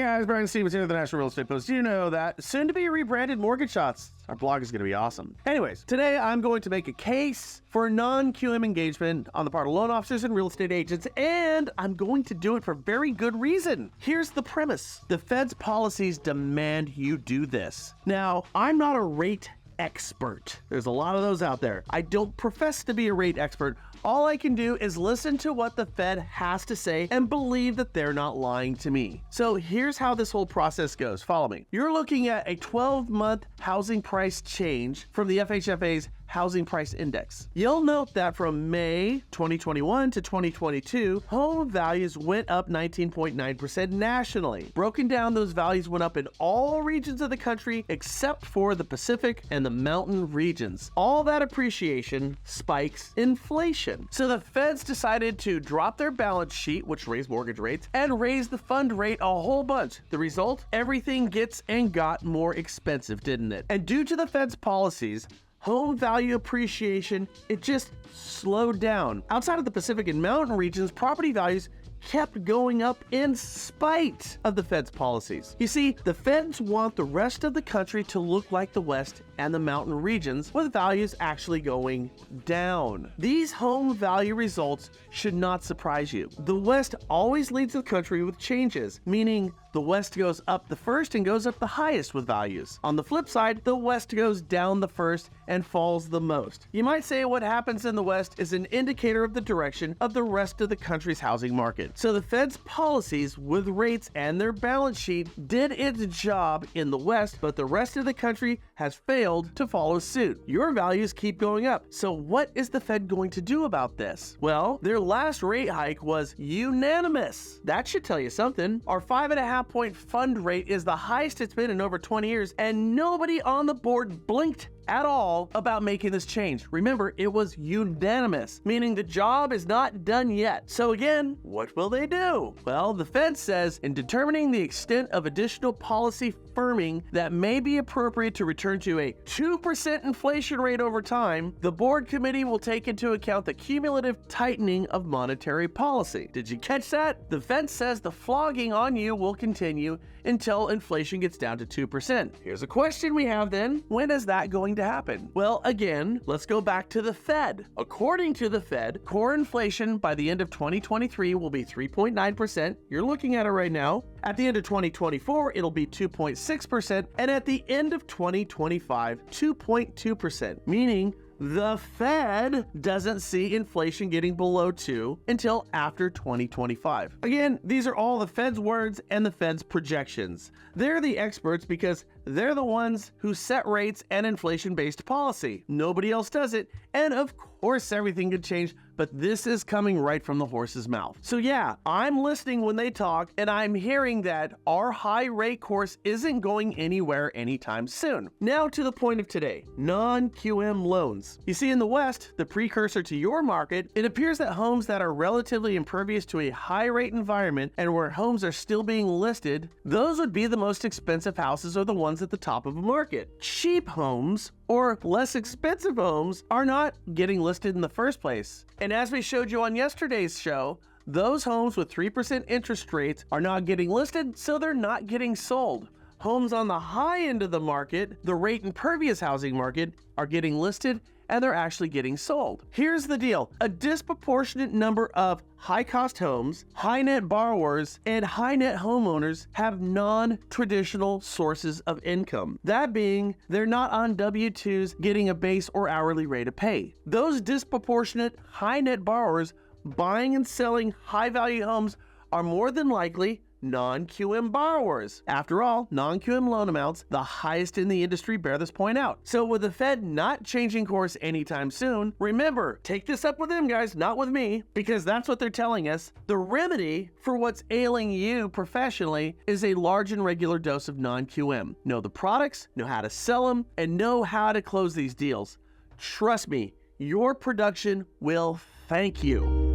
guys, Brian Stevens here with the National Real Estate Post. You know that soon to be rebranded Mortgage Shots. Our blog is going to be awesome. Anyways, today I'm going to make a case for non-QM engagement on the part of loan officers and real estate agents, and I'm going to do it for very good reason. Here's the premise. The Fed's policies demand you do this. Now, I'm not a rate expert. There's a lot of those out there. I don't profess to be a rate expert. All I can do is listen to what the Fed has to say and believe that they're not lying to me. So here's how this whole process goes. Follow me. You're looking at a 12-month housing price change from the FHFA's Housing Price Index. You'll note that from May 2021 to 2022, home values went up 19.9% nationally. Broken down, those values went up in all regions of the country except for the Pacific and the mountain regions. All that appreciation spikes inflation. So the Feds decided to drop their balance sheet, which raised mortgage rates, and raise the fund rate a whole bunch. The result? Everything gets and got more expensive, didn't it? And due to the Fed's policies, home value appreciation, it just slowed down. Outside of the Pacific and mountain regions, property values kept going up in spite of the Fed's policies. You see, the Feds want the rest of the country to look like the West and the mountain regions, with values actually going down. These home value results should not surprise you. The West always leads the country with changes, meaning the West goes up the first and goes up the highest with values. On the flip side, the West goes down the first and falls the most. You might say what happens in the West is an indicator of the direction of the rest of the country's housing market. So the Fed's policies with rates and their balance sheet did its job in the West, but the rest of the country has failed to follow suit. Your values keep going up. So what is the Fed going to do about this? Well, their last rate hike was unanimous. That should tell you something. Our 5.5-point fund rate is the highest it's been in over 20 years, and nobody on the board blinked at all about making this change. Remember, it was unanimous, meaning the job is not done yet. So again, what will they do? Well, the Fed says in determining the extent of additional policy firming that may be appropriate to return to a 2% inflation rate over time, the board committee will take into account the cumulative tightening of monetary policy. Did you catch that? The Fed says the flogging on you will continue until inflation gets down to 2%. Here's a question we have then. When is that going to happen? Well, again, let's go back to the Fed. According to the Fed, core inflation by the end of 2023 will be 3.9%. You're looking at it right now. At the end of 2024, it'll be 2.6%, and at the end of 2025, 2.2%, meaning the Fed doesn't see inflation getting below 2 until after 2025. Again, these are all the Fed's words and the Fed's projections. They're the experts because they're the ones who set rates and inflation-based policy. Nobody else does it, and of course everything could change, but this is coming right from the horse's mouth. So yeah, I'm listening when they talk, and I'm hearing that our high rate course isn't going anywhere anytime soon. Now to the point of today, non-QM loans. You see, in the West, the precursor to your market, it appears that homes that are relatively impervious to a high rate environment and where homes are still being listed, those would be the most expensive houses or the ones at the top of a market. Cheap homes or less expensive homes are not getting listed in the first place. And as we showed you on yesterday's show, those homes with 3% interest rates are not getting listed, so they're not getting sold. Homes on the high end of the market, the rate impervious housing market, are getting listed and they're actually getting sold. Here's the deal. A disproportionate number of high-cost homes, high-net borrowers, and high-net homeowners have non-traditional sources of income. That being, they're not on W-2s getting a base or hourly rate of pay. Those disproportionate high-net borrowers buying and selling high-value homes are more than likely non-QM borrowers. After all, non-QM loan amounts, the highest in the industry, bear this point out. So with the Fed not changing course anytime soon, remember, take this up with them, guys, not with me, because that's what they're telling us. The remedy for what's ailing you professionally is a large and regular dose of non-QM. Know the products, know how to sell them, and know how to close these deals. Trust me, your production will thank you.